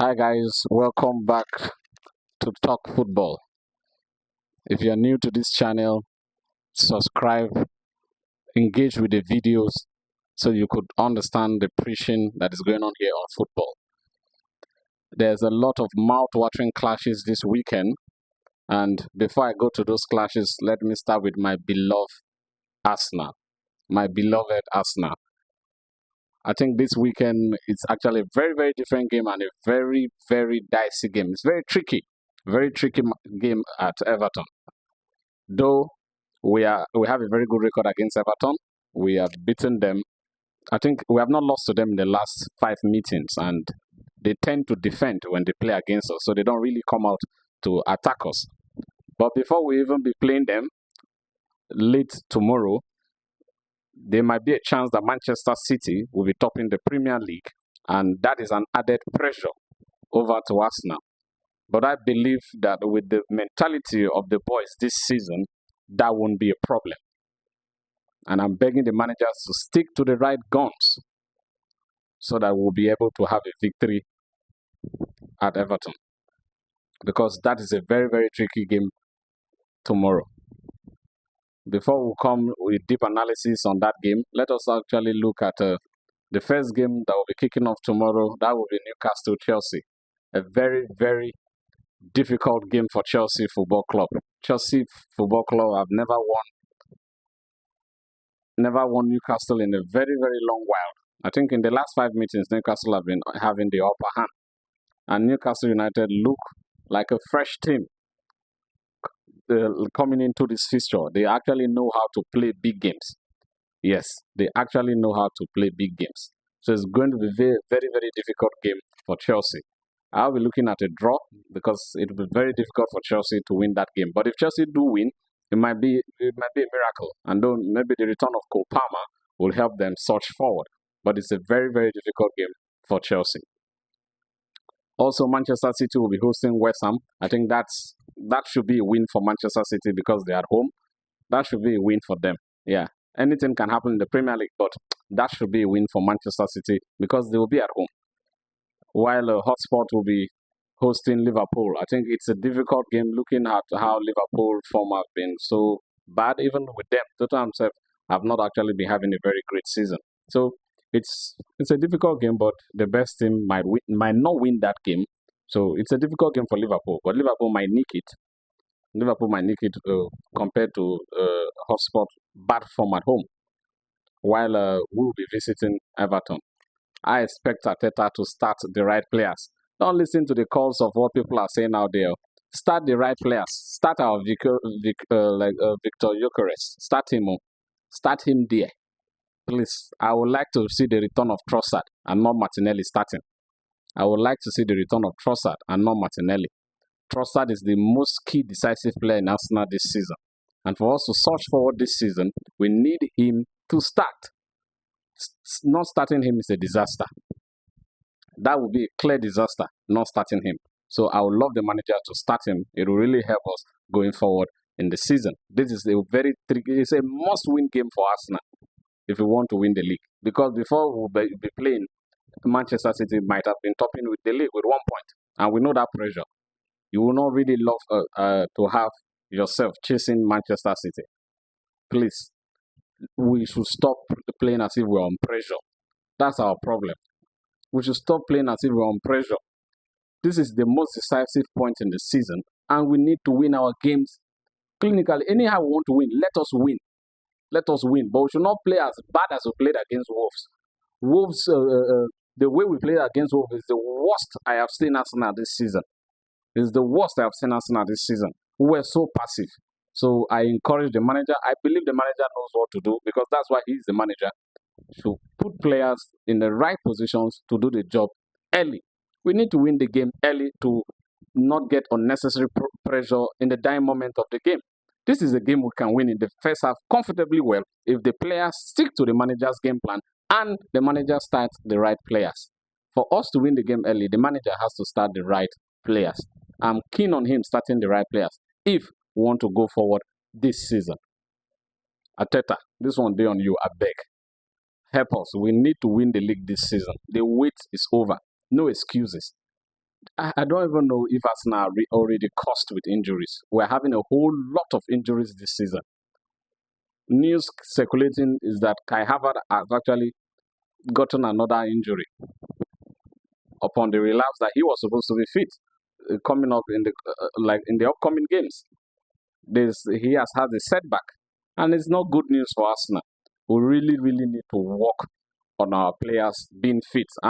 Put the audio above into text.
Hi guys, welcome back to Talk Football. If you are new to this channel, subscribe, engage with the videos so you could understand the preaching that is going on here on football. There's a lot of mouth-watering clashes this weekend, and before I go to those clashes, let me start with my beloved Arsenal. My beloved Arsenal. I think this weekend it's actually a very, very different game and a very, very dicey game. It's very tricky game at Everton. Though we have a very good record against Everton, we have beaten them. I think we have not lost to them in the last 5 meetings, and they tend to defend when they play against us, so they don't really come out to attack us. But before we even be playing them late tomorrow, there might be a chance that Manchester City will be topping the Premier League, and that is an added pressure over to Arsenal. But I believe that with the mentality of the boys this season, that won't be a problem. And I'm begging the managers to stick to the right guns so that we'll be able to have a victory at Everton. Because that is a very, very tricky game tomorrow. Before we come with deep analysis on that game, let us actually look at the first game that will be kicking off tomorrow. That will be Newcastle Chelsea. A very, very difficult game for Chelsea Football Club. Chelsea Football Club have never won Newcastle in a very, very long while. I think in the last 5 meetings, Newcastle have been having the upper hand. And Newcastle United look like a fresh team coming into this fixture. They actually know how to play big games. Yes, they actually know how to play big games. So it's going to be a very, very, very difficult game for Chelsea. I'll be looking at a draw because it will be very difficult for Chelsea to win that game. But if Chelsea do win, it might be a miracle. And then maybe the return of Cole Palmer will help them surge forward. But it's a very, very difficult game for Chelsea. Also, Manchester City will be hosting West Ham. I think that should be a win for Manchester City because they're at home. That should be a win for them. Yeah, anything can happen in the Premier League, but that should be a win for Manchester City because they will be at home. While Hotspur will be hosting Liverpool. I think it's a difficult game looking at how Liverpool form have been so bad. Even with them, Tottenham have not actually been having a very great season. So it's a difficult game, but the best team might not win that game. So it's a difficult game for Liverpool, but Liverpool might nick it. Liverpool might nick it compared to Hotspur bad form at home. While we'll be visiting Everton. I expect Arteta to start the right players. Don't listen to the calls of what people are saying out there. Start the right players. Start our Victor Gyökeres. Start him. Start him there. Please, I would like to see the return of Trossard and not Martinelli starting. I would like to see the return of Trossard and not Martinelli. Trossard is the most key decisive player in Arsenal this season. And for us to surge forward this season, we need him to start. Not starting him is a disaster. That would be a clear disaster, not starting him. So I would love the manager to start him. It will really help us going forward in the season. This is a very tricky, it's a must-win game for Arsenal if we want to win the league. Because before we'll be playing, Manchester City might have been topping with the league with 1 point. And we know that pressure. You will not really love to have yourself chasing Manchester City. Please, we should stop playing as if we're on pressure. That's our problem. We should stop playing as if we're on pressure. This is the most decisive point in the season, and we need to win our games clinically. Anyhow we want to win, let us win. Let us win. But we should not play as bad as we played against Wolves. Wolves, the way we played against Wolves is the worst I have seen Arsenal this season. It's the worst I have seen Arsenal this season. We were so passive. So I encourage the manager. I believe the manager knows what to do because that's why he's the manager. To put players in the right positions to do the job early. We need to win the game early to not get unnecessary pressure in the dying moment of the game. This is a game we can win in the first half comfortably well if the players stick to the manager's game plan and the manager starts the right players. For us to win the game early, the manager has to start the right players. I'm keen on him starting the right players if we want to go forward this season. Arteta, this one day on you, I beg. Help us. We need to win the league this season. The wait is over. No excuses. I don't even know if Arsenal are already cursed with injuries. We're having a whole lot of injuries this season. News circulating is that Kai Havertz has actually gotten another injury upon the relapse that he was supposed to be fit coming up in the like in the upcoming games. He has had a setback, and it's not good news for Arsenal. We really need to work on our players being fit.